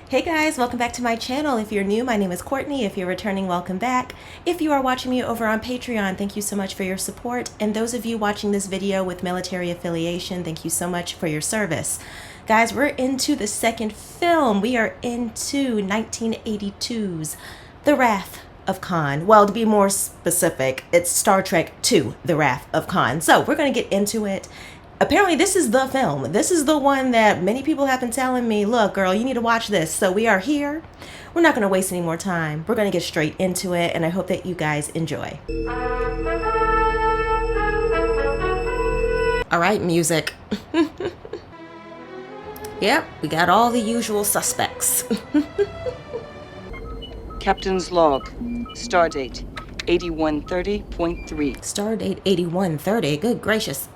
Hey guys, welcome back to my channel. If you're new, my name is Courtney. If you're returning, welcome back. If you are watching me over on Patreon, thank you so much for your support. And those of you watching this video with military affiliation, thank you so much for your service. Guys, we're into the second film. We are into 1982's The Wrath of Khan. Well, to be more specific, it's Star Trek II, The Wrath of Khan. So we're going to get into it. Apparently this is the film. This is the one that many people have been telling me, look, girl, you need to watch this. So we are here. We're not going to waste any more time. We're going to get straight into it, and I hope that you guys enjoy. All right, music. Yep, we got all the usual suspects. Captain's log. Stardate 8130.3. Stardate 8130. Good gracious.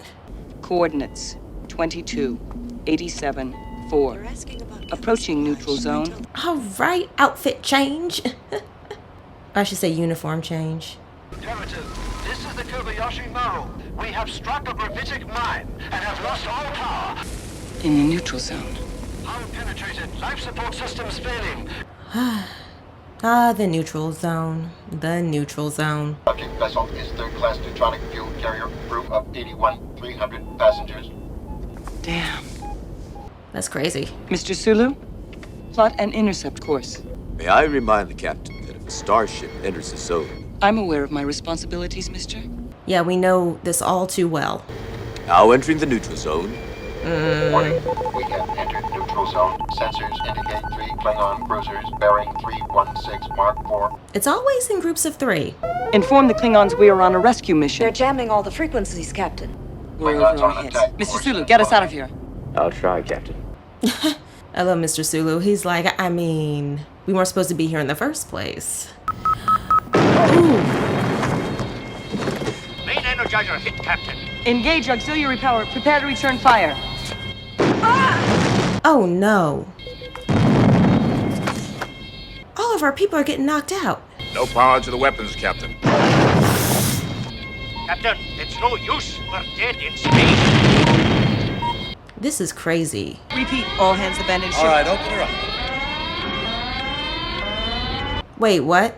Coordinates 2287.4. Approaching neutral zone. All right, outfit change. I should say uniform change. Imperative. This is the Kobayashi Maru. We have struck a gravitic mine and have lost all power. In the neutral zone. Hull penetrated. Life support systems failing. The neutral zone. The neutral zone. Subject vessel is third-class neutronic fuel carrier, crew of 81,300 passengers. Damn. That's crazy. Mr. Sulu, plot an intercept course. May I remind the captain that if a starship enters the zone... I'm aware of my responsibilities, mister. Yeah, we know this all too well. Now entering the neutral zone. Warning, we have entered neutral zone. Sensors indicate 3 Klingon cruisers bearing 316 Mark IV. It's always in groups of 3. Inform the Klingons we are on a rescue mission. They're jamming all the frequencies, Captain. We're Klingons over on our heads. attack. Mr. Sulu, get us out of here. I'll try, Captain. I love Mr. Sulu. He's like, I mean, we weren't supposed to be here in the first place. Ooh. Main energizer hit, Captain. Engage auxiliary power. Prepare to return fire. Oh no. All of our people are getting knocked out. No power to the weapons, Captain. Captain, it's no use. We're dead in space. This is crazy. Repeat, all hands abandon ship. All right, open her up. Wait, what?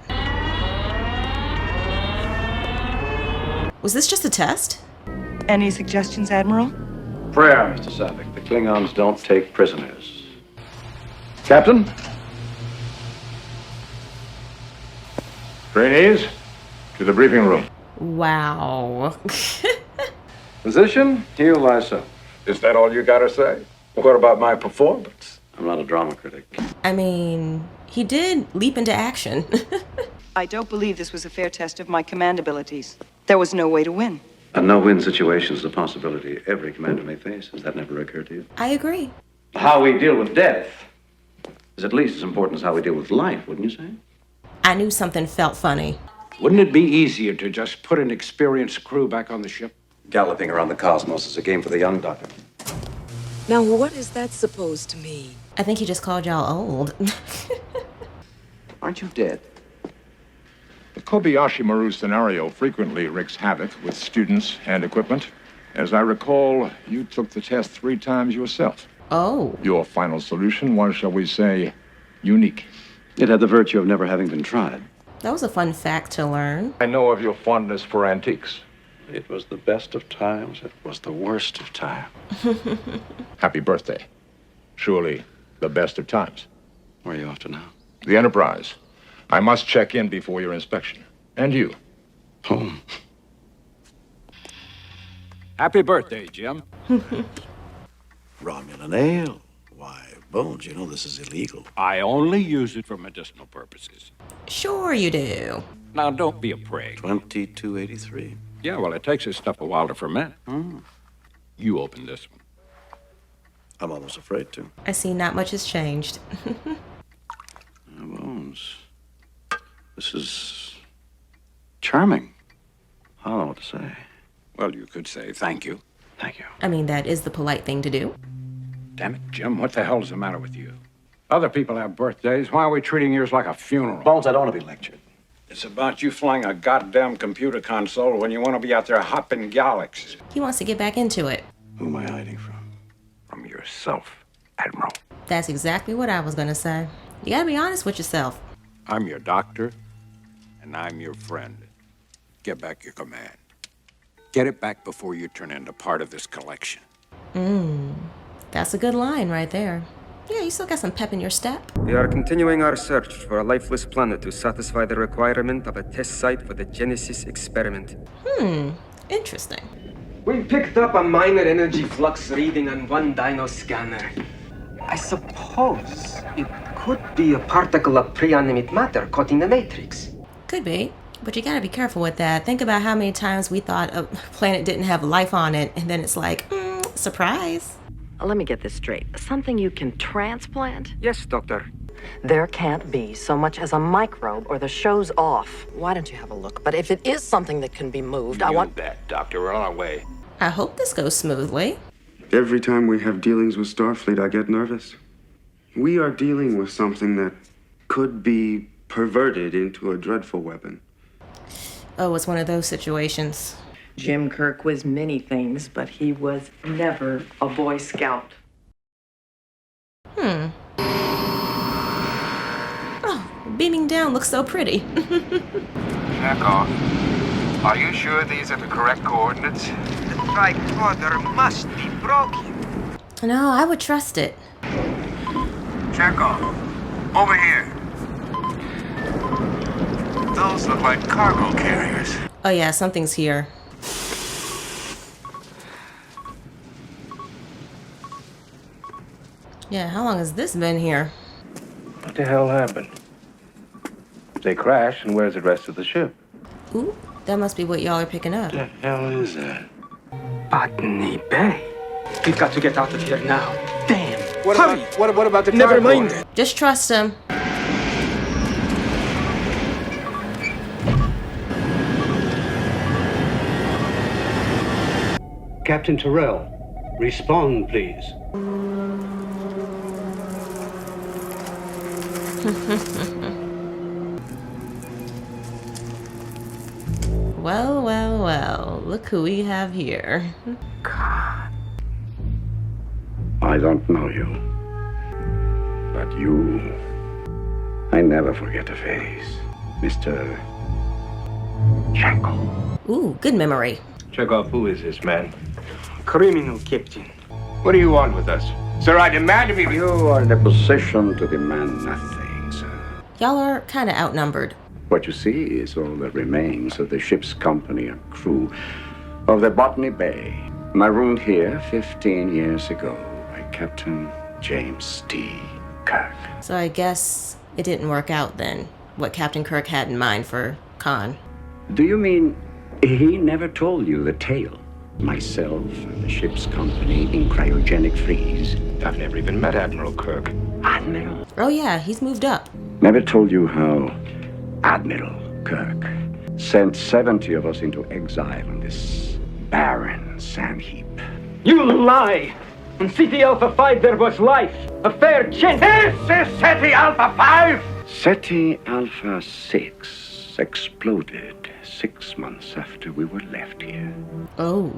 Was this just a test? Any suggestions, Admiral? Prayer, Mr. Savick. The Klingons don't take prisoners. Captain? Trainees, to the briefing room. Wow. Physician, heal thyself. Is that all you gotta say? What about my performance? I'm not a drama critic. I mean, he did leap into action. I don't believe this was a fair test of my command abilities. There was no way to win. A no-win situation is a possibility every commander may face. Has that never occurred to you? I agree. How we deal with death is at least as important as how we deal with life, wouldn't you say? I knew something felt funny. Wouldn't it be easier to just put an experienced crew back on the ship? Galloping around the cosmos is a game for the young, Doctor. Now, what is that supposed to mean? I think he just called y'all old. Aren't you dead? The Kobayashi Maru scenario frequently wreaks havoc with students and equipment. As I recall, you took the test 3 times yourself. Oh. Your final solution was, shall we say, unique. It had the virtue of never having been tried. That was a fun fact to learn. I know of your fondness for antiques. It was the best of times. It was the worst of times. Happy birthday. Surely the best of times. Where are you off to now? The Enterprise. I must check in before your inspection. And you. Home. Happy birthday, Jim. Romulan ale. Why, Bones, you know this is illegal. I only use it for medicinal purposes. Sure you do. Now, don't be a prig. 2283. Yeah, well, it takes this stuff a while to ferment. You open this one. I'm almost afraid to. I see not much has changed. Bones. This is charming. I don't know what to say. Well, you could say thank you. Thank you. I mean, that is the polite thing to do. Damn it, Jim, what the hell's the matter with you? Other people have birthdays. Why are we treating yours like a funeral? Bones, I don't want to be lectured. It's about you flying a goddamn computer console when you want to be out there hopping galaxies. He wants to get back into it. Who am I hiding from? From yourself, Admiral. That's exactly what I was gonna say. You gotta be honest with yourself. I'm your doctor, and I'm your friend. Get back your command. Get it back before you turn into part of this collection. That's a good line right there. Yeah, you still got some pep in your step. We are continuing our search for a lifeless planet to satisfy the requirement of a test site for the Genesis experiment. Interesting. We picked up a minor energy flux reading on one dyno scanner. I suppose it could be a particle of pre-animate matter caught in the matrix. Could be, but you gotta be careful with that. Think about how many times we thought a planet didn't have life on it, and then it's like, surprise. Let me get this straight. Something you can transplant? Yes, Doctor. There can't be so much as a microbe or the show's off. Why don't you have a look? But if it is something that can be moved, I want... that, Doctor. We're on our way. I hope this goes smoothly. Every time we have dealings with Starfleet, I get nervous. We are dealing with something that could be perverted into a dreadful weapon. Oh, it's one of those situations. Jim Kirk was many things, but he was never a Boy Scout. Oh, beaming down looks so pretty. Chekhov, are you sure these are the correct coordinates? The tricorder must be broken. No, I would trust it. Chekhov, over here. Those look like cargo carriers. Oh yeah, something's here. Yeah, how long has this been here? What the hell happened? They crashed, and where's the rest of the ship? Ooh, that must be what y'all are picking up. What the hell is that? Botany Bay. We've got to get out of here now. Damn. Hurry! What about the Never cargo? mind. Just trust him. Captain Terrell, respond, please. Well, well, well. Look who we have here. I don't know you. But you... I never forget a face. Mr. Chekhov. Ooh, good memory. Chekhov, who is this man? Criminal captain. What do you want with us? Sir, I demand to be... You are in a position to demand nothing, sir. Y'all are kind of outnumbered. What you see is all that remains of the ship's company and crew of the Botany Bay, marooned here 15 years ago by Captain James T. Kirk. So I guess it didn't work out then, what Captain Kirk had in mind for Khan. Do you mean he never told you the tale? Myself and the ship's company in cryogenic freeze. I've never even met Admiral Kirk. Admiral? Oh yeah, he's moved up. Never told you how Admiral Kirk sent 70 of us into exile on this barren sand heap. You lie! On Ceti Alpha 5 there was life. A fair chance. This is Ceti Alpha 5! Ceti Alpha 6 exploded 6 months after we were left here. Oh.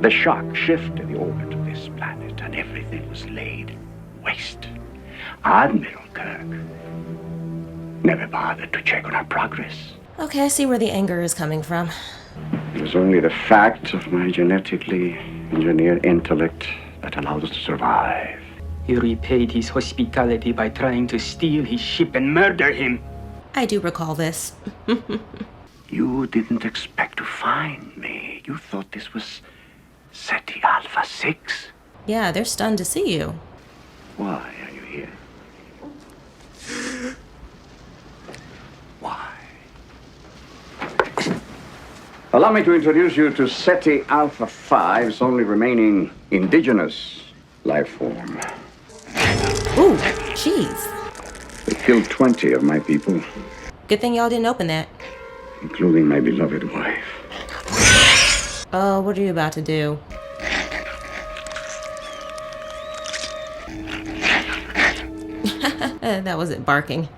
The shock shifted the orbit of this planet and everything was laid waste. Admiral Kirk never bothered to check on our progress. Okay, I see where the anger is coming from. It was only the fact of my genetically engineered intellect that allowed us to survive. He repaid his hospitality by trying to steal his ship and murder him. I do recall this. You didn't expect to find me. You thought this was Ceti Alpha 6. Yeah, they're stunned to see you. Why are you here? Why? Allow me to introduce you to Ceti Alpha 5's only remaining indigenous life form. Ooh, jeez. They killed 20 of my people, Good thing y'all didn't open that. including my beloved wife. Oh, what are you about to do? That wasn't barking.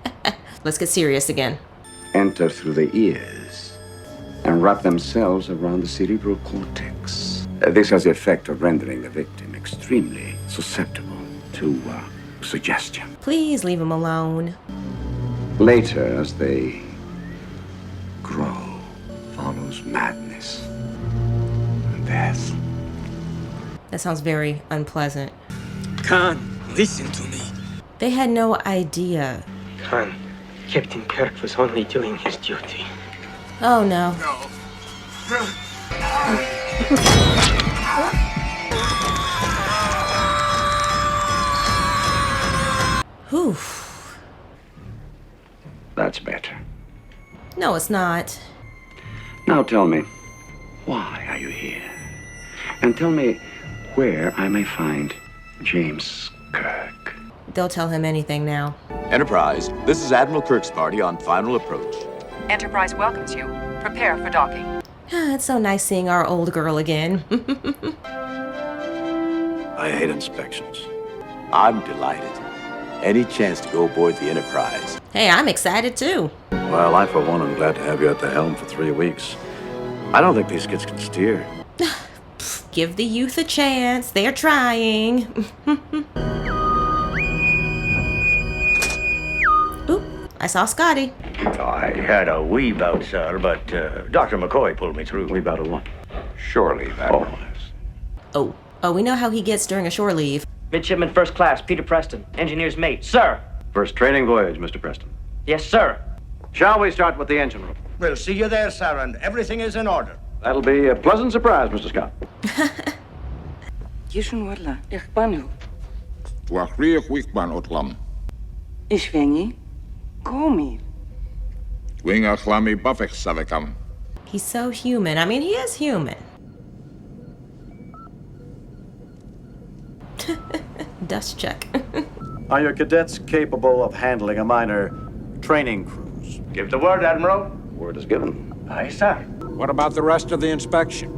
Let's get serious again. Enter through the ears and wrap themselves around the cerebral cortex. This has the effect of rendering the victim extremely susceptible to suggestion. Please leave him alone. Later, as they grow, follows madness and death. That sounds very unpleasant. Khan, listen to me. They had no idea. Khan, Captain Kirk was only doing his duty. Oh no. Whew. That's better. No, it's not. Now tell me, why are you here? And tell me where I may find James Kirk. They'll tell him anything now. Enterprise, this is Admiral Kirk's party on final approach. Enterprise welcomes you. Prepare for docking. It's so nice seeing our old girl again. I hate inspections. I'm delighted. Any chance to go aboard the Enterprise? Hey, I'm excited too. Well, I, for one, am glad to have you at the helm for 3 weeks. I don't think these kids can steer. Give the youth a chance. They're trying. Oop, I saw Scotty. I had a wee bout, sir, but Dr. McCoy pulled me through. Wee bout of what? Surely that was. Oh, we know how he gets during a shore leave. Midshipman First Class, Peter Preston, engineer's mate. Sir! First training voyage, Mr. Preston. Yes, sir. Shall we start with the engine room? We'll see you there, sir, and everything is in order. That'll be a pleasant surprise, Mr. Scott. Yishun wadla, ich banu. Tuachriach wikban otlam. Ishvengi, komi. Winga chlami buffek savekam. He's so human. I mean, he is human. Dust check. Are your cadets capable of handling a minor training cruise? Give the word, Admiral. Word is given. Aye, sir. What about the rest of the inspection?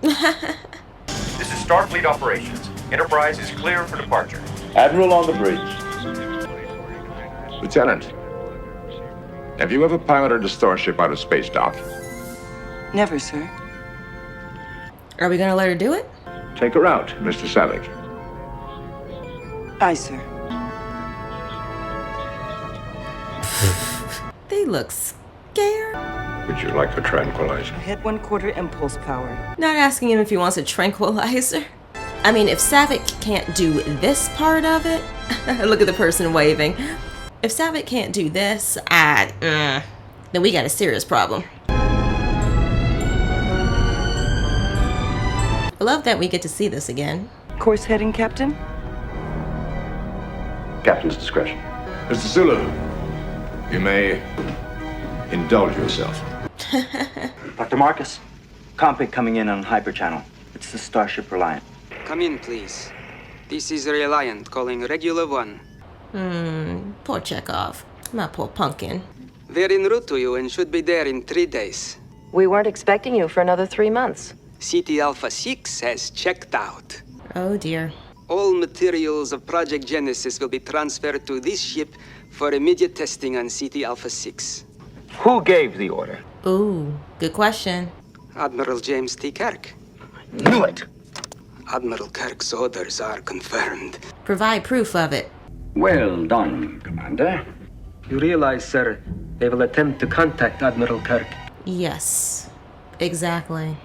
This is Starfleet Operations. Enterprise is clear for departure. Admiral on the bridge. Lieutenant, have you ever piloted a starship out of space dock? Never, sir. Are we gonna let her do it? Take her out, Mr. Savick. Aye, sir. They look scared. Would you like a tranquilizer? Head 1/4 impulse power. Not asking him if he wants a tranquilizer. I mean, if Savick can't do this part of it, look at the person waving. If Savick can't do this, then we got a serious problem. I love that we get to see this again. Course heading, Captain? Captain's discretion. Mr. Sulu, you may indulge yourself. Dr. Marcus, Compig coming in on Hyper Channel. It's the Starship Reliant. Come in, please. This is Reliant calling Regular 1. Poor Chekhov. My poor pumpkin. They're en route to you and should be there in 3 days. We weren't expecting you for another 3 months. CT Alpha 6 has checked out. Oh dear. All materials of Project Genesis will be transferred to this ship for immediate testing on CT Alpha 6. Who gave the order? Ooh, good question. Admiral James T. Kirk. Knew it. Admiral Kirk's orders are confirmed. Provide proof of it. Well done, Commander. You realize, sir, they will attempt to contact Admiral Kirk. Yes, exactly.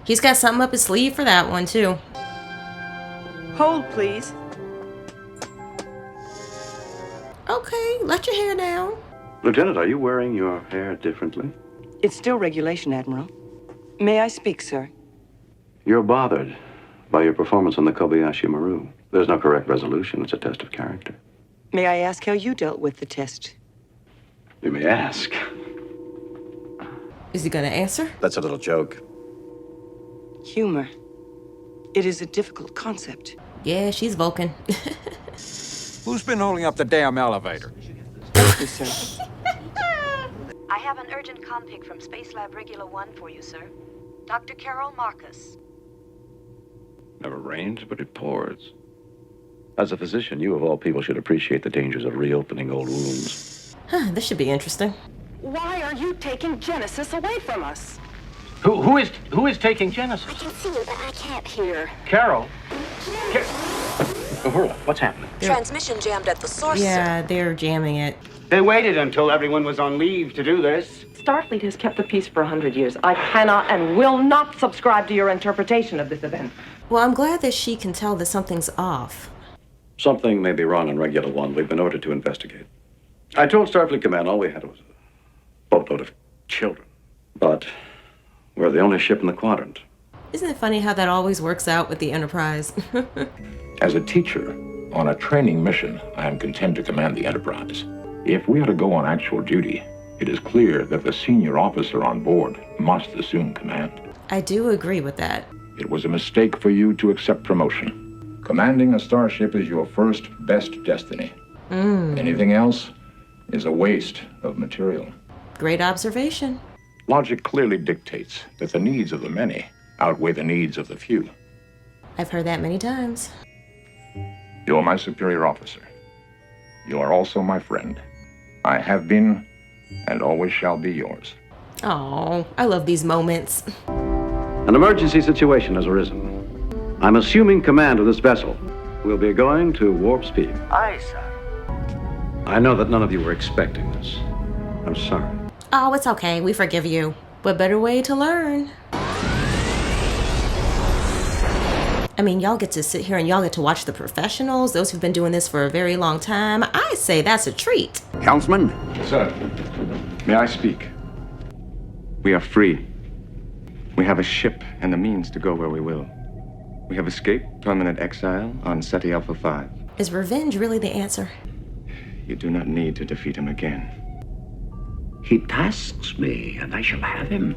He's got something up his sleeve for that one, too. Hold, please. Okay, let your hair down. Lieutenant, are you wearing your hair differently? It's still regulation, Admiral. May I speak, sir? You're bothered by your performance on the Kobayashi Maru. There's no correct resolution. It's a test of character. May I ask how you dealt with the test? You may ask. Is he gonna answer? That's a little joke. Humor. It is a difficult concept. Yeah, she's Vulcan. Who's been holding up the damn elevator? Thank you, sir. I have an urgent compig from Space Lab Regular 1 for you, sir. Dr. Carol Marcus. Never rains, but it pours. As a physician, you of all people should appreciate the dangers of reopening old wounds. This should be interesting. Why are you taking Genesis away from us? Who is taking Genesis? I can see you, but I can't hear. Carol? Uhura, what's happening? Transmission jammed at the source. Yeah, they're jamming it. They waited until everyone was on leave to do this. Starfleet has kept the peace for 100 years. I cannot and will not subscribe to your interpretation of this event. Well, I'm glad that she can tell that something's off. Something may be wrong on Regular One. We've been ordered to investigate. I told Starfleet Command all we had was a boatload of children. But we're the only ship in the quadrant. Isn't it funny how that always works out with the Enterprise? As a teacher on a training mission, I am content to command the Enterprise. If we are to go on actual duty, it is clear that the senior officer on board must assume command. I do agree with that. It was a mistake for you to accept promotion. Commanding a starship is your first best destiny. Anything else is a waste of material. Great observation. Logic clearly dictates that the needs of the many outweigh the needs of the few. I've heard that many times. You are my superior officer. You are also my friend. I have been and always shall be yours. Oh, I love these moments. An emergency situation has arisen. I'm assuming command of this vessel. We'll be going to warp speed. Aye, sir. I know that none of you were expecting this. I'm sorry. Oh, it's okay. We forgive you. What better way to learn? I mean, y'all get to sit here and y'all get to watch the professionals, those who've been doing this for a very long time. I say that's a treat. Helmsman? Sir, may I speak? We are free. We have a ship and the means to go where we will. We have escaped permanent exile on SETI Alpha 5. Is revenge really the answer? You do not need to defeat him again. He tasks me, and I shall have him.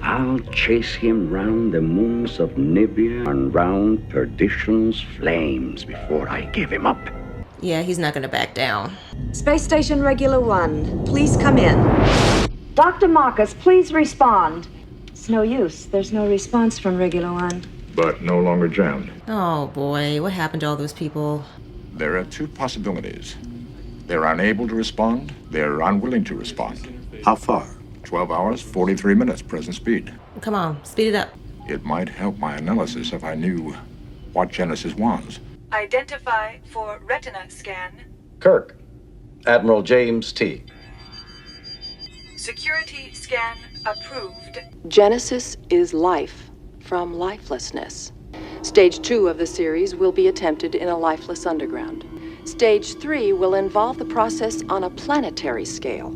I'll chase him round the moons of Nibia and round perdition's flames before I give him up. Yeah, he's not gonna back down. Space Station Regular One, please come in. Dr. Marcus, please respond. It's no use. There's no response from Regular One. But no longer jammed. Oh boy, what happened to all those people? There are two possibilities. They're unable to respond, they're unwilling to respond. How far? 12 hours, 43 minutes, present speed. Come on, speed it up. It might help my analysis if I knew what Genesis was. Identify for retina scan. Kirk. Admiral James T. Security scan approved. Genesis is life from lifelessness. Stage 2 of the series will be attempted in a lifeless underground. Stage 3 will involve the process on a planetary scale.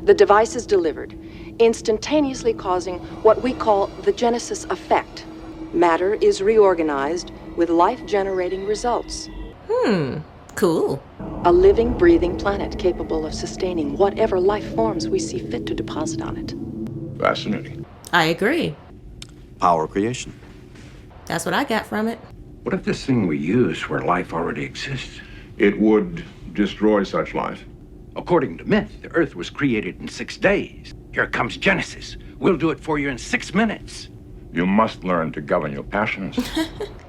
The device is delivered, instantaneously causing what we call the Genesis effect. Matter is reorganized with life-generating results. Cool. A living, breathing planet capable of sustaining whatever life forms we see fit to deposit on it. Fascinating. I agree. Power creation. That's what I got from it. What if this thing we use where life already exists? It would destroy such life. According to myth, the Earth was created in 6 days. Here comes Genesis. We'll do it for you in 6 minutes. You must learn to govern your passions.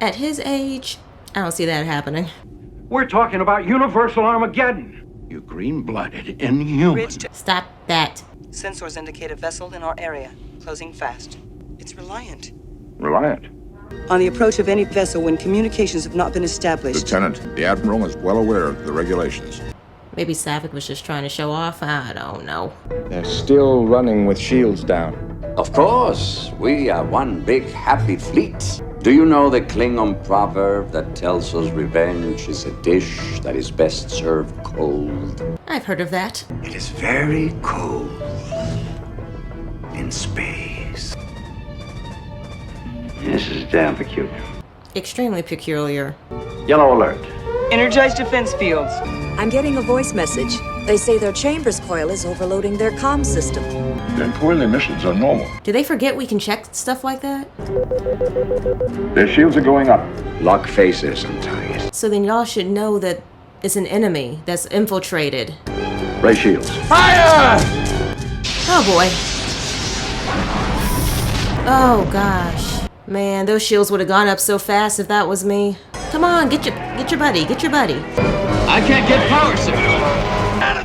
At his age, I don't see that happening. We're talking about universal Armageddon. You green-blooded inhuman. Stop that. Sensors indicate a vessel in our area, closing fast. It's reliant Reliant. on the approach of any vessel when communications have not been established. Lieutenant, the Admiral is well aware of the regulations. Maybe Savick was just trying to show off. I don't know. They're still running with shields down. Of course, we are one big happy fleet. Do you know the Klingon proverb that tells us revenge is a dish that is best served cold? I've heard of that. It is very cold in space. This is damn peculiar. Extremely peculiar. Yellow alert. Energize defense fields. I'm getting a voice message. They say their chambers coil is overloading their comm system. Then coil emissions are normal. Do they forget we can check stuff like that? Their shields are going up. Lock faces and ties. So then y'all should know that it's an enemy that's infiltrated. Ray shields. Fire! Oh boy. Oh gosh. Man, those shields would have gone up so fast if that was me. Come on, get your buddy. Get your buddy. I can't get power, sir.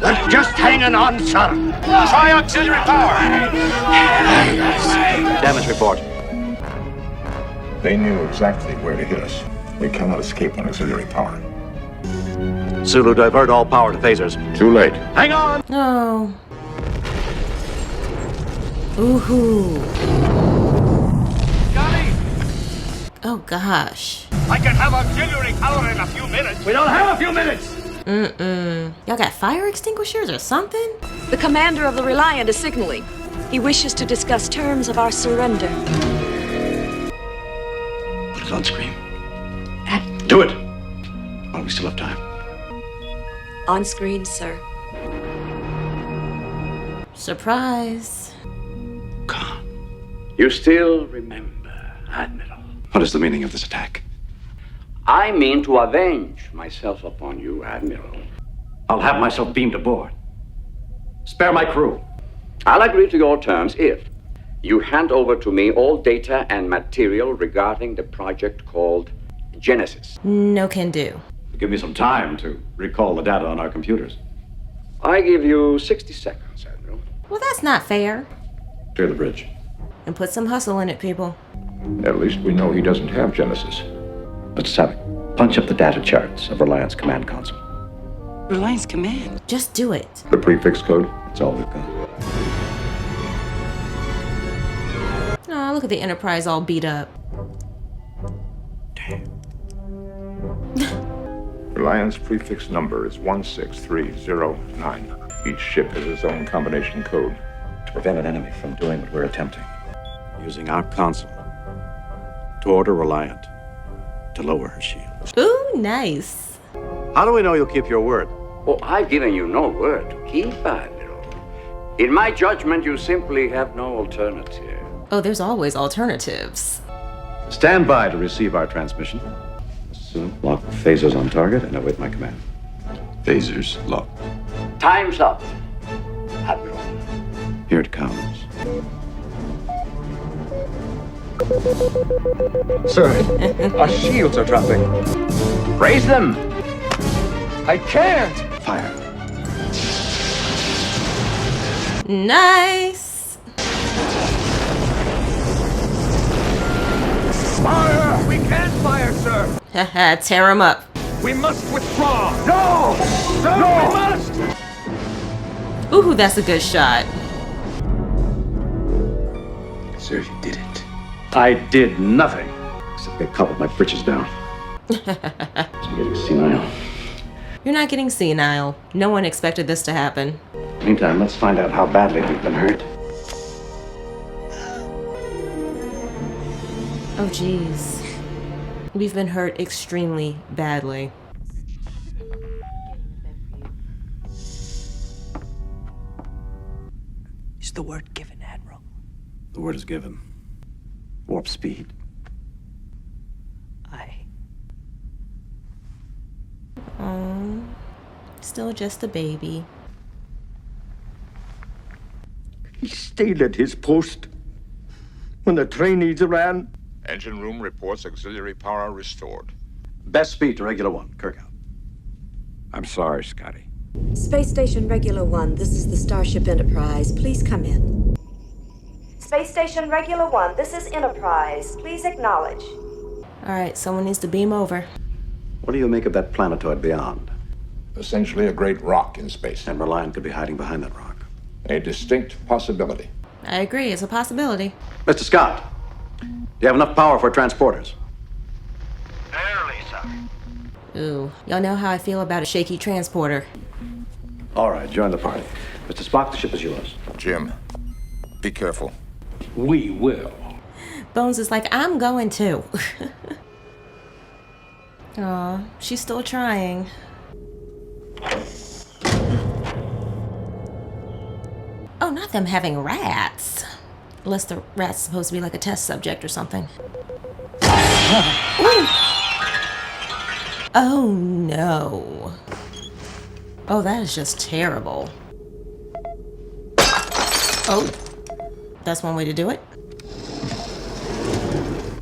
We're just hanging on, sir. Try auxiliary power. Damage report. They knew exactly where to hit us. We cannot escape on auxiliary power. Zulu, divert all power to phasers. Too late. Hang on! Oh. Ooh-hoo. Scotty! Oh, gosh. I can have auxiliary power in a few minutes. We don't have a few minutes! Y'all got fire extinguishers or something? The commander of the Reliant is signaling. He wishes to discuss terms of our surrender. Put it on screen. Do it! While we still have time. On screen, sir. Surprise. You still remember, Admiral. What is the meaning of this attack? I mean to avenge myself upon you, Admiral. I'll have myself beamed aboard. Spare my crew. I'll agree to your terms if you hand over to me all data and material regarding the project called Genesis. No can do. Give me some time to recall the data on our computers. I give you 60 seconds, Admiral. Well, that's not fair. Clear the bridge. And put some hustle in it, people. At least we know he doesn't have Genesis. Mr. Savick, punch up the data charts of Reliance Command Console. Reliance Command? Just do it. The prefix code? That's all we've got. Oh, look at the Enterprise all beat up. Reliance prefix number is 16309. Each ship has its own combination code. To prevent an enemy from doing what we're attempting. Using our console to order Reliant to lower her shields. Ooh, nice. How do we know you'll keep your word? Oh, I've given you no word to keep, Admiral. In my judgment, you simply have no alternative. Oh, there's always alternatives. Stand by to receive our transmission. Soon, lock phasers on target and await my command. Phasers locked. Time's up, Admiral. Here it comes. Sir, our shields are dropping. Raise them! I can't! Fire. Nice. Fire! We can't fire, sir! Haha, tear him up. We must withdraw! No! No! We must! Ooh, that's a good shot. Sir, you did it. I did nothing except get caught with my britches down. I'm getting senile. You're not getting senile. No one expected this to happen. Meantime, let's find out how badly we've been hurt. Oh, jeez. We've been hurt extremely badly. Is the word given, Admiral? The word is given. Warp speed. Aye. Oh, still just a baby. He stayed at his post when the trainees ran. Engine room reports auxiliary power restored. Best speed to regular one. Kirk out. I'm sorry, Scotty. Space Station Regular One, this is the Starship Enterprise. Please come in. Space Station Regular One, this is Enterprise. Please acknowledge. All right, someone needs to beam over. What do you make of that planetoid beyond? Essentially a great rock in space. And Reliant could be hiding behind that rock. A distinct possibility. I agree, it's a possibility. Mr. Scott, do you have enough power for transporters? Barely, sir. Ooh, y'all know how I feel about a shaky transporter. All right, join the party. Mr. Spock, the ship is yours. Jim, be careful. We will. Bones is like, I'm going to. Aw, she's still trying. Oh, not them having rats. Unless the rat's supposed to be like a test subject or something. Oh no. Oh, that is just terrible. Oh, that's one way to do it.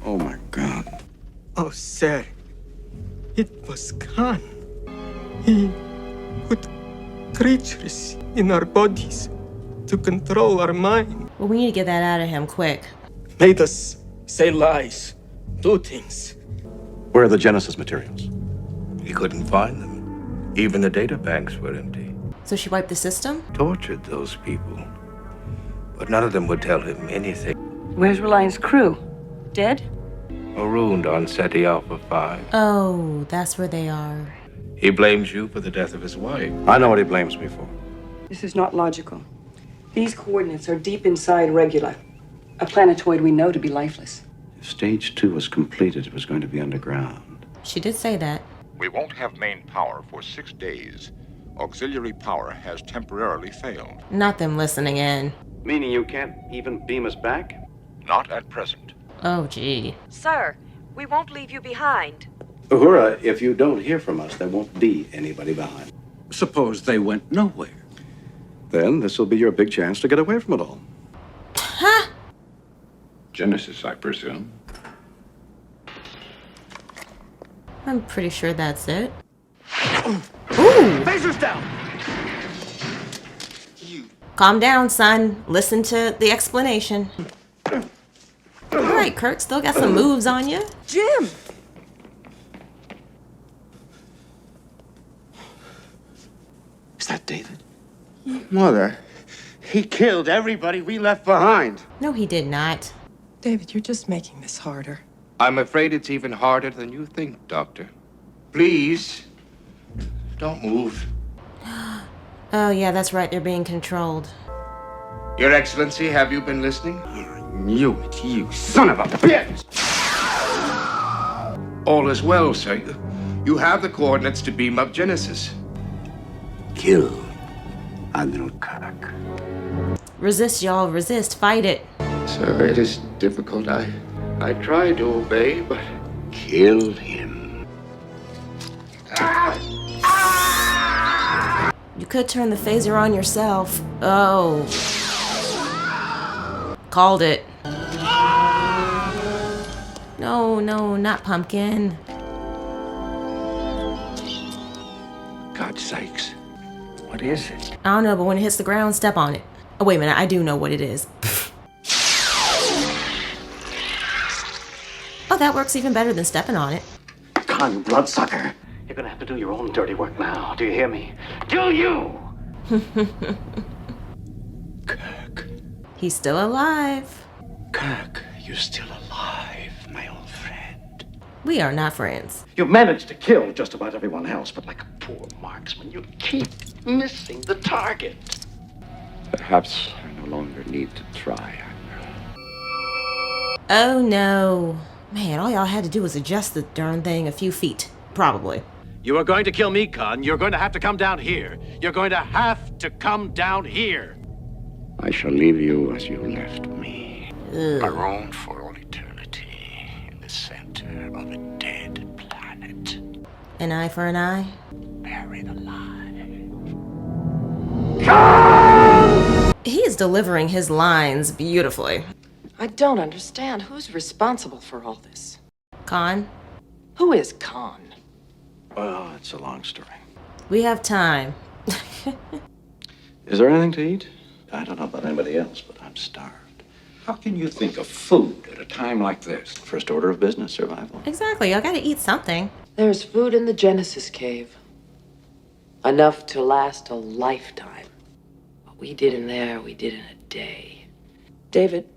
Oh my God. Oh, sir. It was Khan. He put creatures in our bodies to control our mind. Well, we need to get that out of him quick. Made us say lies, do things. Where are the Genesis materials? He couldn't find them. Even the data banks were empty. So she wiped the system? Tortured those people. But none of them would tell him anything. Where's Reliant's crew? Dead? Marooned on SETI Alpha 5. Oh, that's where they are. He blames you for the death of his wife. I know what he blames me for. This is not logical. These coordinates are deep inside Regula, a planetoid we know to be lifeless. If stage 2 was completed, it was going to be underground. She did say that. We won't have main power for 6 days. Auxiliary power has temporarily failed. Not them listening in. Meaning you can't even beam us back? Not at present. Oh, gee. Sir, we won't leave you behind. Uhura, if you don't hear from us, there won't be anybody behind. Suppose they went nowhere. Then this will be your big chance to get away from it all. Huh? Genesis, I presume. I'm pretty sure that's it. Ooh! Phaser's down! Calm down, son. Listen to the explanation. All right, Kirk, still got some moves on you. Jim! Is that David? Mother, he killed everybody we left behind. No, he did not. David, you're just making this harder. I'm afraid it's even harder than you think, Doctor. Please, don't move. Oh, yeah, that's right. They're being controlled. Your Excellency, have you been listening? Knew it, you son of a bitch! All is well, sir. You have the coordinates to beam up Genesis. Kill Admiral Kirk. Resist, y'all. Resist. Fight it. Sir, it is difficult. I try to obey, but... Kill him. You could turn the phaser on yourself. Oh. Called it. No, no, not Pumpkin. God's sakes. What is it? I don't know, but when it hits the ground, step on it. Oh, wait a minute. I do know what it is. Oh, that works even better than stepping on it. Con, you bloodsucker. You're gonna have to do your own dirty work now. Do you hear me? Do you? Kirk. He's still alive. Kirk, you're still alive, my old friend. We are not friends. You managed to kill just about everyone else, but like a poor marksman, you keep missing the target. Perhaps I no longer need to try. Oh, no. Man, all y'all had to do was adjust the darn thing a few feet. Probably. You are going to kill me, Khan. You're going to have to come down here. You're going to have to come down here. I shall leave you as you left me. Marooned for all eternity in the center of a dead planet. An eye for an eye? Buried alive. He is delivering his lines beautifully. I don't understand. Who's responsible for all this? Khan? Who is Khan? Well, it's a long story. We have time. Is there anything to eat? I don't know about anybody else, but I'm starved. How can you think of food at a time like this? First order of business, survival. Exactly. Y'all gotta eat something. There's food in the Genesis cave. Enough to last a lifetime. What we did in there, we did in a day. David,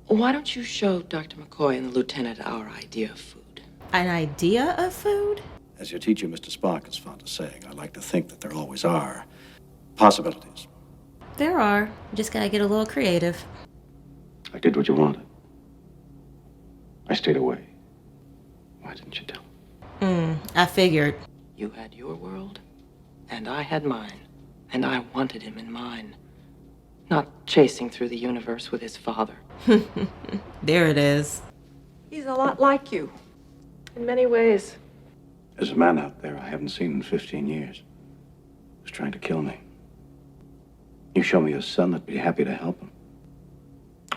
why don't you show Dr. McCoy and the lieutenant our idea of food? An idea of food? As your teacher, Mr. Spock, is fond of saying, I like to think that there always are possibilities. There are. You just gotta get a little creative. I did what you wanted. I stayed away. Why didn't you tell me? I figured. You had your world, and I had mine. And I wanted him in mine. Not chasing through the universe with his father. There it is. He's a lot like you. In many ways. There's a man out there I haven't seen in 15 years who's trying to kill me. You show me a son, I'd be happy to help him.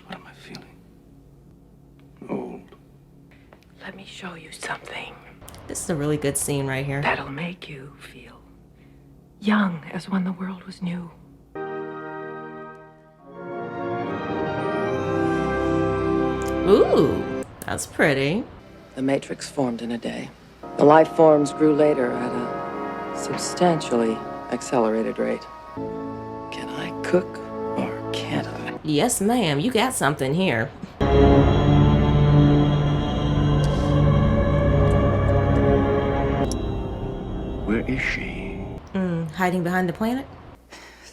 What am I feeling? Old. Let me show you something. This is a really good scene right here. That'll make you feel young as when the world was new. Ooh, that's pretty. The Matrix formed in a day. The life forms grew later at a substantially accelerated rate. Can I cook or can't I? Yes, ma'am. You got something here. Where is she? Hiding behind the planet?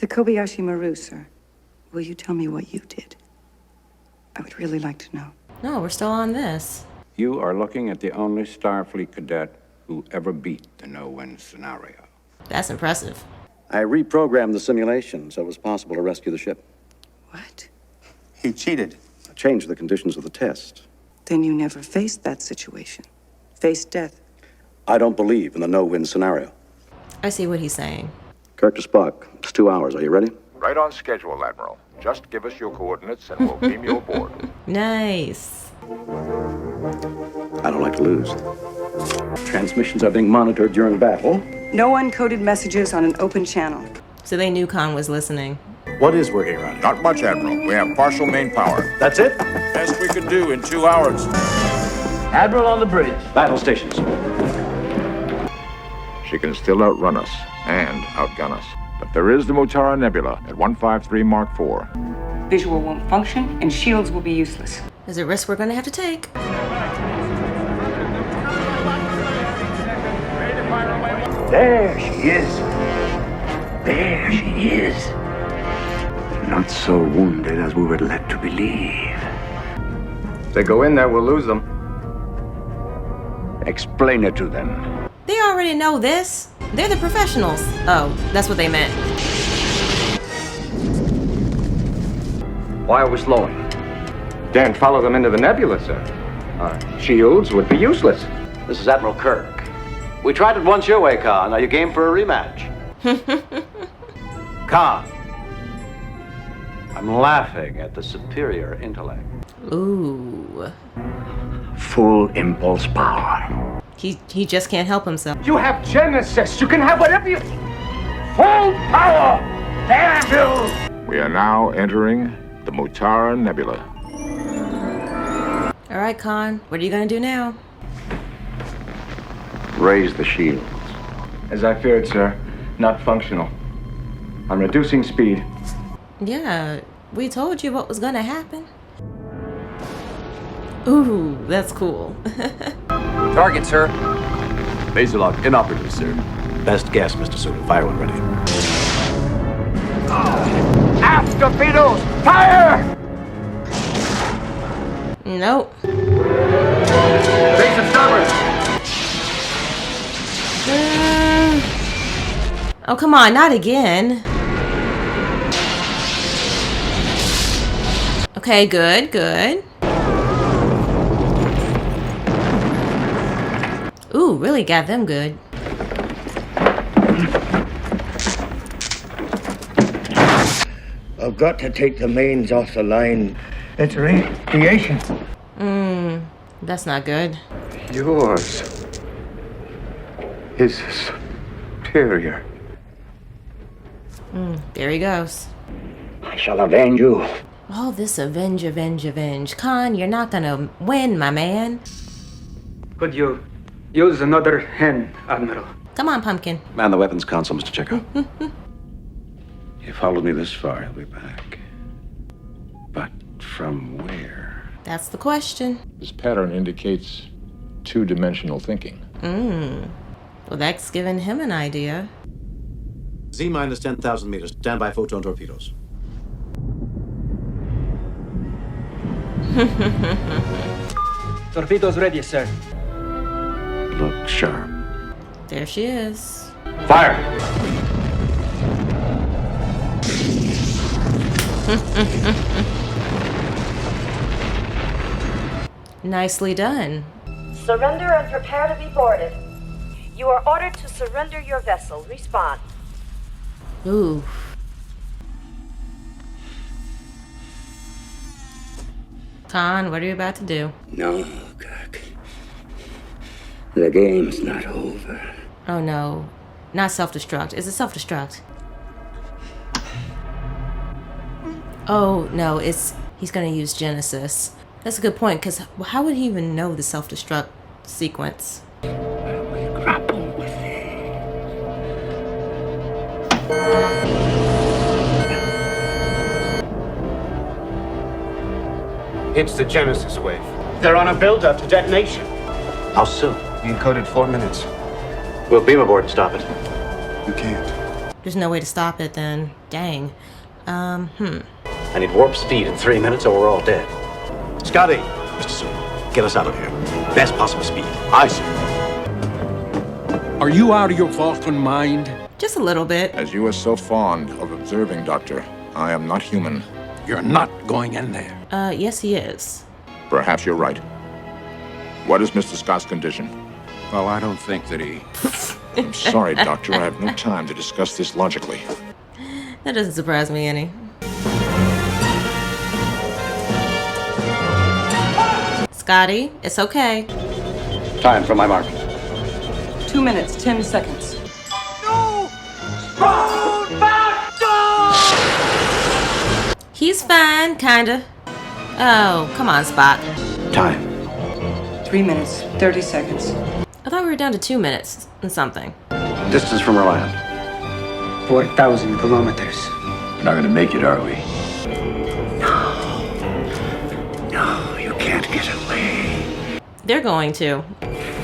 The Kobayashi Maru, sir. Will you tell me what you did? I would really like to know. No, we're still on this. You are looking at the only Starfleet cadet who ever beat the no-win scenario. That's impressive. I reprogrammed the simulation so it was possible to rescue the ship. What? He cheated. I changed the conditions of the test. Then you never faced that situation. Faced death. I don't believe in the no-win scenario. I see what he's saying. Kirk to Spock. It's 2 hours. Are you ready? Right on schedule, Admiral. Just give us your coordinates and we'll beam you aboard. Nice. I don't like to lose. Transmissions are being monitored during battle. No uncoded messages on an open channel. So they knew Khan was listening. What is working on? Not much, Admiral. We have partial main power. That's it? Best we can do in 2 hours. Admiral on the bridge. Battle stations. She can still outrun us and outgun us. But there is the Mutara Nebula at 153 Mark IV. Visual won't function, and shields will be useless. There's a risk we're going to have to take. There she is. There she is. Not so wounded as we were led to believe. If they go in there, we'll lose them. Explain it to them. They already know this. They're the professionals. Oh, that's what they meant. Why are we slowing? Can't follow them into the nebula, sir. Our shields would be useless. This is Admiral Kirk. We tried it once your way, Khan. Are you game for a rematch? Khan. I'm laughing at the superior intellect. Ooh. Full impulse power. He just can't help himself. You have Genesis. You can have whatever you... Full power! Damn you! We are now entering the Mutara Nebula. All right, Khan. What are you going to do now? Raise the shields. As I feared, sir. Not functional. I'm reducing speed. Yeah, we told you what was going to happen. Ooh, that's cool. Target, sir. Laser lock inoperative, sir. Best guess, Mr. Sulu. Fire when ready. Aft torpedoes! Fire! Nope. Base of starboard! Oh, come on, not again. Okay, good, good. Ooh, really got them good. I've got to take the mains off the line. It's radiation. That's not good. Yours is superior. There he goes. I shall avenge you. All this avenge, avenge, avenge. Khan, you're not gonna win, my man. Could you use another hand, Admiral? Come on, Pumpkin. Man the weapons console, Mr. Chekhov. You followed me this far, he'll be back. But from where? That's the question. This pattern indicates two-dimensional thinking. Well, that's given him an idea. Z minus 10,000 meters. Stand by photon torpedoes. Torpedoes ready, sir. Look sharp. There she is. Fire! Nicely done. Surrender and prepare to be boarded. You are ordered to surrender your vessel. Respawn. Ooh. Khan, what are you about to do? No, Kirk. The game's not over. Oh no. Not self-destruct. Is it self-destruct? Oh no, he's gonna use Genesis. That's a good point, because how would he even know the self-destruct sequence? Grapple with It's the Genesis wave. They're on a build-up to detonation. How soon? We encoded 4 minutes. We'll beam aboard and stop it. You can't. There's no way to stop it then. Dang. I need warp speed in 3 minutes or we're all dead. Scotty! Mr. Sulu, get us out of here. Best possible speed. Aye, sir. Are you out of your Vulcan mind? Just a little bit. As you are so fond of observing, Doctor, I am not human. You're not going in there. Yes he is. Perhaps you're right. What is Mr. Scott's condition? Well, I don't think that he... I'm sorry, Doctor. I have no time to discuss this logically. That doesn't surprise me any. Scotty, it's okay. Time for my mark. 2 minutes, 10 seconds. He's fine, kinda. Oh, come on, Spock. Time. 3 minutes, 30 seconds. I thought we were down to 2 minutes and something. Distance from Reliant. 4,000 kilometers. We're not gonna make it, are we? No, you can't get away. They're going to.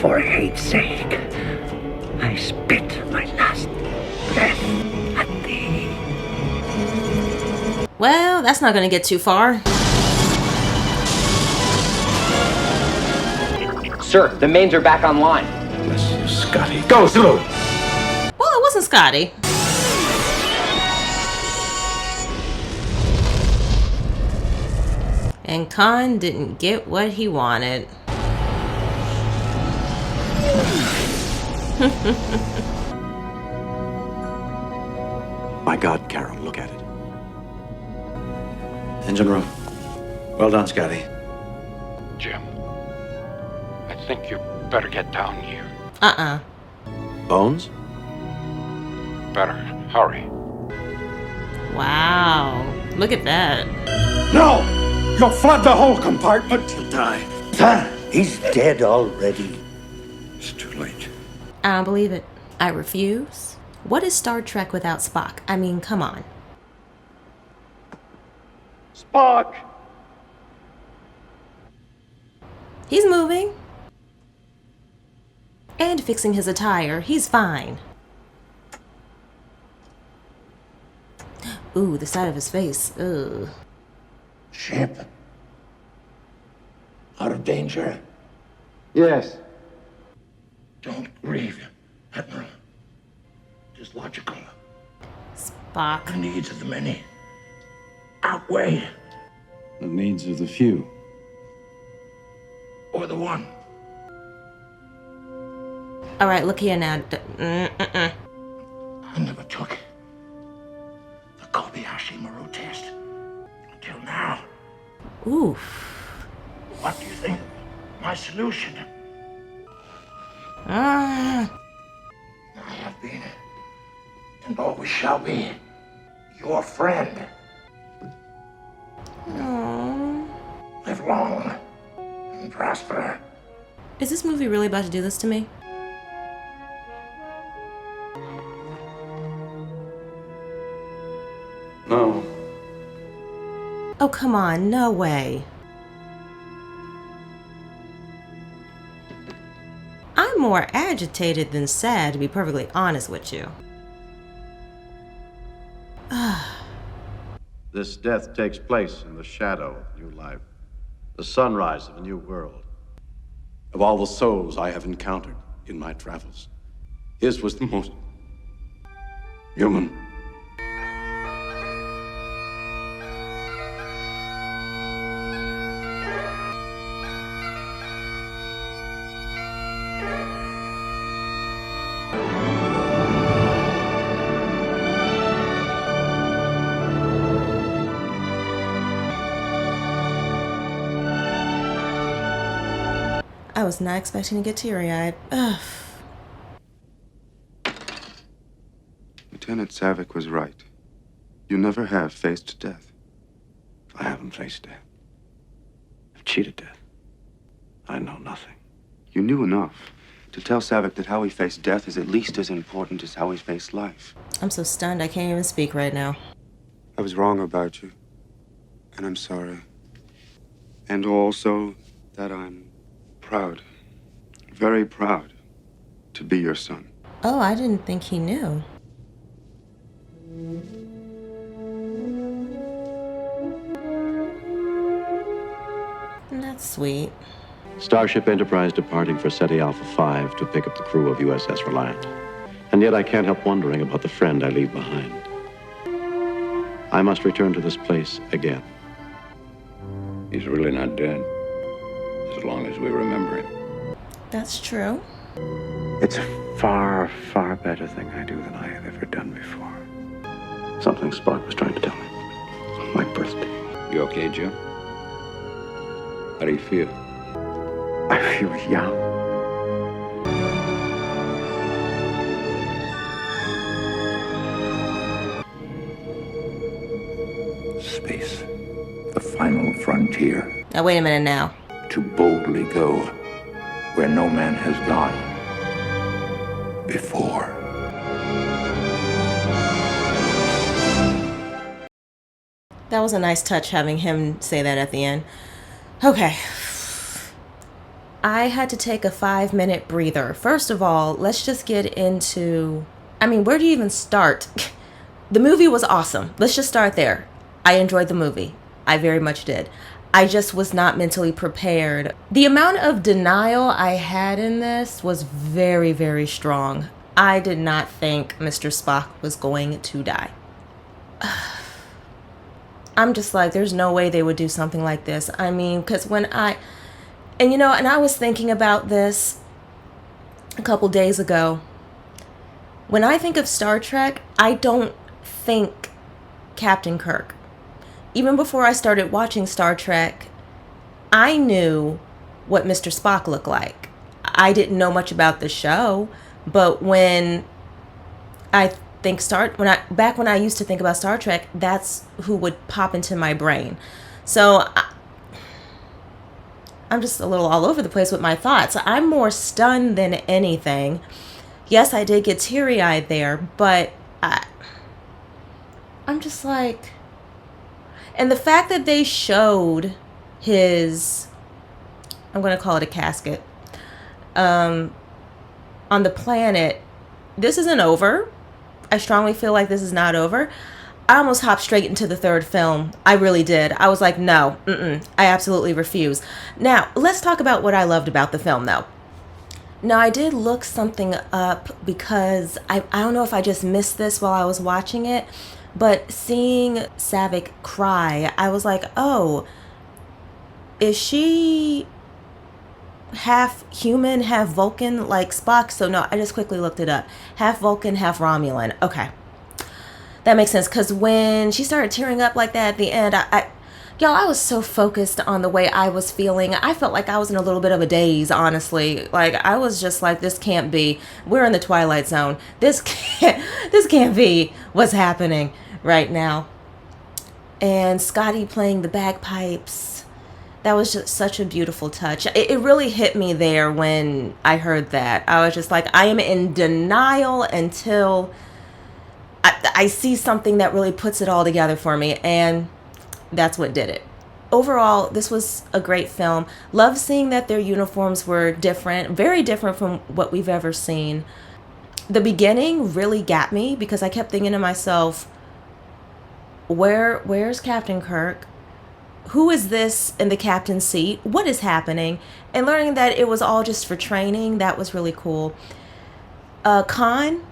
For hate's sake, I spit my last breath at thee. Well, that's not gonna get too far. Sir, the mains are back online. Bless you, Scotty. Go, Zulu! Well, it wasn't Scotty. And Khan didn't get what he wanted. My God, Carol, look at it. Engine room. Well done, Scotty. Jim, I think you better get down here. Bones? Better. Hurry. Wow. Look at that. No! You'll flood the whole compartment. He'll die. Son, he's dead already. It's too late. I don't believe it. I refuse. What is Star Trek without Spock? I mean, come on. Spock! He's moving. And fixing his attire. He's fine. Ooh, the side of his face. Ugh. Ship. Out of danger. Yes. Don't grieve, Admiral. It is logical. Spock. The needs of the many outweigh The needs of the few. or the one. All right, look here now. I never took the Kobayashi Maru test until now. Oof. What do you think? My solution? Ah. I have been and always shall be your friend. Aww. Live long and prosper. Is this movie really about to do this to me? No. Oh, come on. No way. I'm more agitated than sad, to be perfectly honest with you. This death takes place in the shadow of new life, the sunrise of a new world. Of all the souls I have encountered in my travels, his was the most human. I was not expecting to get teary-eyed. Ugh. Lieutenant Savick was right. You never have faced death. I haven't faced death. I've cheated death. I know nothing. You knew enough to tell Savick that how he faced death is at least as important as how he faced life. I'm so stunned I can't even speak right now. I was wrong about you, and I'm sorry. And also that I'm proud, very proud, to be your son. Oh, I didn't think he knew. That's sweet. Starship Enterprise departing for SETI Alpha 5 to pick up the crew of USS Reliant. And yet I can't help wondering about the friend I leave behind. I must return to this place again. He's really not dead, as long as we remember him. That's true. It's a far, far better thing I do than I have ever done before. Something Spock was trying to tell me. On my birthday. You okay, Jim? How do you feel? I feel young. Space. The final frontier. Now, wait a minute now. To boldly go where no man has gone before. That was a nice touch having him say that at the end. Okay. I had to take a 5-minute breather. First of all, let's just get into... I mean, where do you even start? The movie was awesome. Let's just start there. I enjoyed the movie. I very much did. I just was not mentally prepared. The amount of denial I had in this was very, very strong. I did not think Mr. Spock was going to die. I'm just like, there's no way they would do something like this. I mean, because when I... And you know, and I was thinking about this a couple days ago. When I think of Star Trek, I don't think Captain Kirk. Even before I started watching Star Trek, I knew what Mr. Spock looked like. I didn't know much about the show, but when I think back when I used to think about Star Trek, that's who would pop into my brain. So I'm just a little all over the place with my thoughts. I'm more stunned than anything. Yes, I did get teary-eyed there, but I'm just like... And the fact that they showed his... I'm going to call it a casket. On the planet, this isn't over. I strongly feel like this is not over. I almost hopped straight into the third film. I really did. I was like, no, I absolutely refuse. Now, let's talk about what I loved about the film, though. Now, I did look something up because I don't know if I just missed this while I was watching it, but seeing Savick cry, I was like, oh, is she half human, half Vulcan like Spock? So no, I just quickly looked it up. Half Vulcan, half Romulan. Okay. That makes sense, because when she started tearing up like that at the end, y'all, I was so focused on the way I was feeling. I felt like I was in a little bit of a daze, honestly. Like, I was just like, this can't be. We're in the Twilight Zone. This can't be what's happening right now. And Scotty playing the bagpipes, that was just such a beautiful touch. It really hit me there when I heard that. I was just like, I am in denial until I see something that really puts it all together for me, and that's what did it. Overall, this was a great film. Love seeing that their uniforms were different, very different from what we've ever seen. The beginning really got me because I kept thinking to myself, where's Captain Kirk? Who is this in the captain's seat? What is happening? And learning that it was all just for training, that was really cool. Khan,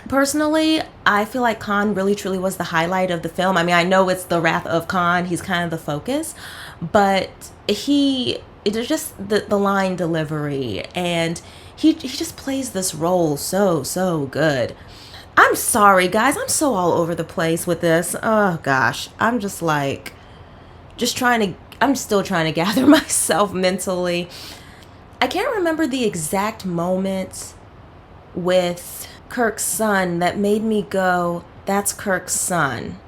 personally, I feel like Khan really truly was the highlight of the film. I mean, I know it's the Wrath of Khan. He's kind of the focus. But it is just the line delivery. And he just plays this role so good. I'm sorry, guys. I'm so all over the place with this. Oh, gosh. I'm just like... I'm still trying to gather myself mentally. I can't remember the exact moment with Kirk's son that made me go, that's Kirk's son.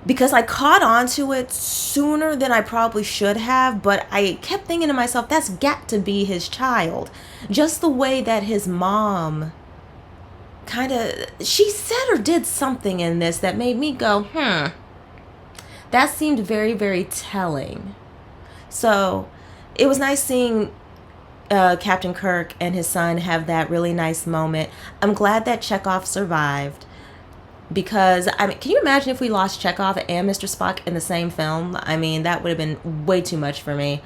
Because I caught on to it sooner than I probably should have, but I kept thinking to myself, that's got to be his child. Just the way that his mom she said or did something in this that made me go, that seemed very, very telling. So it was nice seeing Captain Kirk and his son have that really nice moment. I'm glad that Chekhov survived. Because, I mean, can you imagine if we lost Chekhov and Mr. Spock in the same film? I mean, that would have been way too much for me.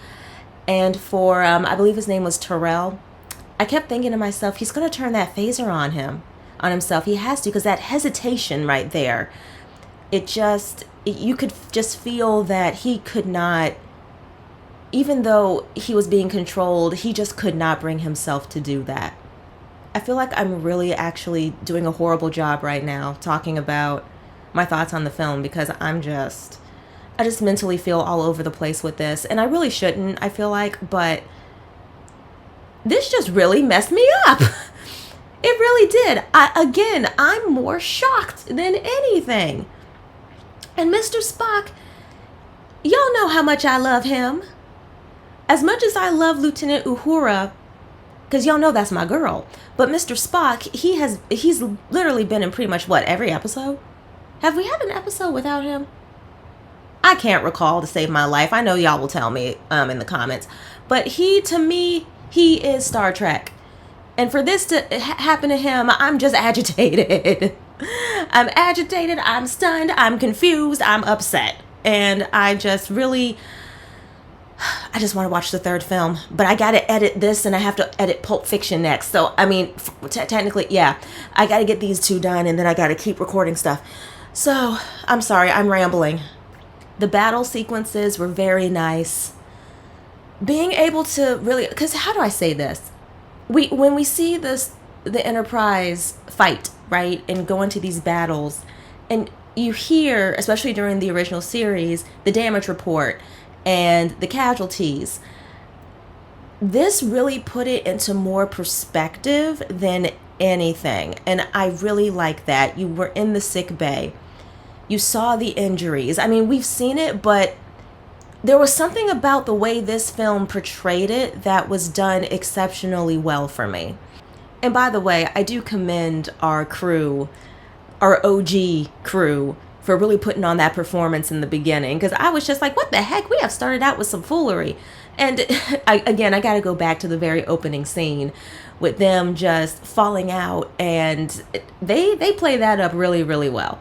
And for, I believe his name was Terrell, I kept thinking to myself, he's going to turn that phaser on himself. He has to, because that hesitation right there, you could just feel that he could not, even though he was being controlled, he just could not bring himself to do that. I feel like I'm really actually doing a horrible job right now talking about my thoughts on the film, because I just mentally feel all over the place with this, and I really shouldn't, I feel like, but this just really messed me up. It really did. I'm more shocked than anything. And Mr. Spock, y'all know how much I love him. As much as I love Lieutenant Uhura, because y'all know that's my girl. But Mr. Spock, he's literally been in pretty much, every episode? Have we had an episode without him? I can't recall to save my life. I know y'all will tell me in the comments. But to me, he is Star Trek. And for this to happen to him, I'm just agitated. I'm agitated, I'm stunned, I'm confused, I'm upset. And I just want to watch the third film, but I got to edit this and I have to edit Pulp Fiction next. So, I mean, technically, yeah, I got to get these two done and then I got to keep recording stuff. So, I'm sorry, I'm rambling. The battle sequences were very nice. Being able to really, because how do I say this? When we see the Enterprise fight, right, and go into these battles, and you hear, especially during the original series, the damage report and the casualties. This really put it into more perspective than anything, and I really like that. You were in the sick bay. You saw the injuries. I mean, we've seen it, but there was something about the way this film portrayed it that was done exceptionally well for me. And by the way, I do commend our crew, our OG crew, for really putting on that performance in the beginning, because I was just like, what the heck? We have started out with some foolery. And I got to go back to the very opening scene with them just falling out, and they play that up really, really well.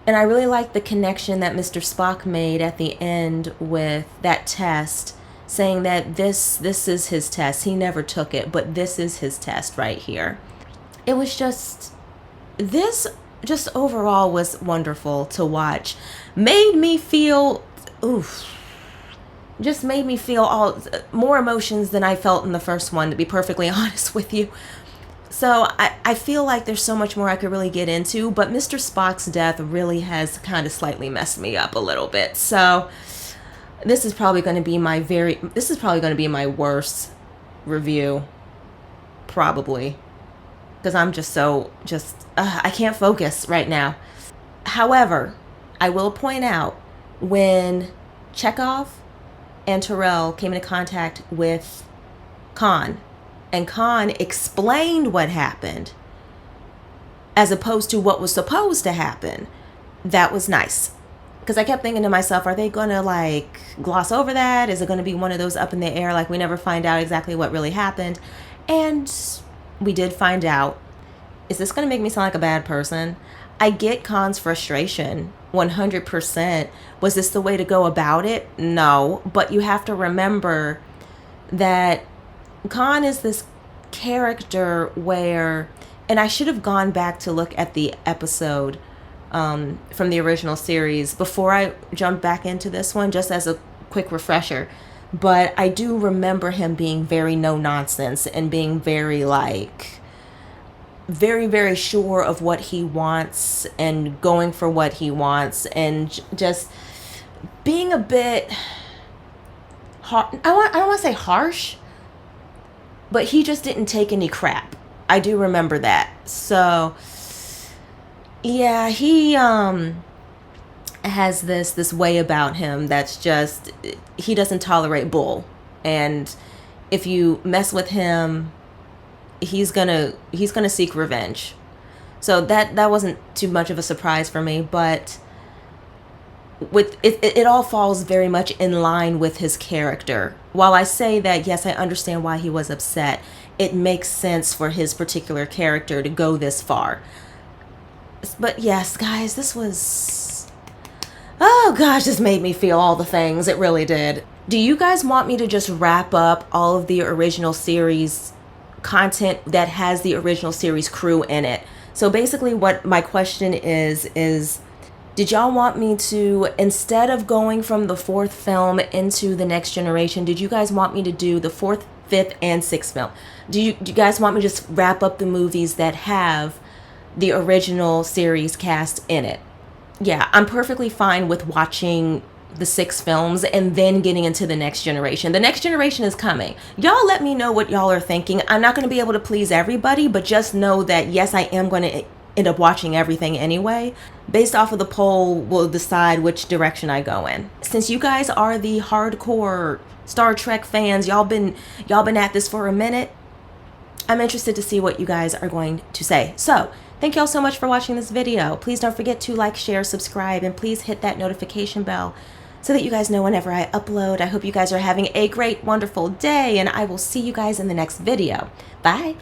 And I really like the connection that Mr. Spock made at the end with that test, saying that this is his test. He never took it, but this is his test right here. It was just overall was wonderful to watch. Made me feel, just made me feel all more emotions than I felt in the first one, to be perfectly honest with you. So I feel like there's so much more I could really get into, but Mr. Spock's death really has kind of slightly messed me up a little bit. So this is probably going to be my worst review, probably, because I'm I can't focus right now. However, I will point out, when Chekhov and Terrell came into contact with Khan, and Khan explained what happened as opposed to what was supposed to happen, that was nice. Because I kept thinking to myself, are they going to gloss over that? Is it going to be one of those up in the air, we never find out exactly what really happened? And we did find out. Is this going to make me sound like a bad person? I get Khan's frustration 100%. Was this the way to go about it? No. But you have to remember that Khan is this character where, and I should have gone back to look at the episode from the original series before I jump back into this one, just as a quick refresher. But I do remember him being very no nonsense and being very very, very sure of what he wants and going for what he wants, and just being a bit I don't want to say harsh, but he just didn't take any crap. I do remember that. So yeah, he has this way about him that's just, he doesn't tolerate bull, and if you mess with him, he's gonna seek revenge. So that wasn't too much of a surprise for me, but with it all falls very much in line with his character. While I say that, yes, I understand why he was upset, it makes sense for his particular character to go this far. But yes, guys, this was, oh gosh, this made me feel all the things. It really did. Do you guys want me to just wrap up all of the original series content that has the original series crew in it? So basically what my question is did y'all want me to, instead of going from the 4th film into the Next Generation, did you guys want me to do the 4th, 5th, and 6th film? Do you guys want me to just wrap up the movies that have the original series cast in it? Yeah, I'm perfectly fine with watching the 6 films and then getting into the Next Generation. The Next Generation is coming. Y'all let me know what y'all are thinking. I'm not going to be able to please everybody, but just know that yes, I am going to end up watching everything anyway. Based off of the poll, we'll decide which direction I go in. Since you guys are the hardcore Star Trek fans, y'all been at this for a minute, I'm interested to see what you guys are going to say. So thank y'all so much for watching this video. Please don't forget to like, share, subscribe, and please hit that notification bell so that you guys know whenever I upload. I hope you guys are having a great, wonderful day, and I will see you guys in the next video. Bye.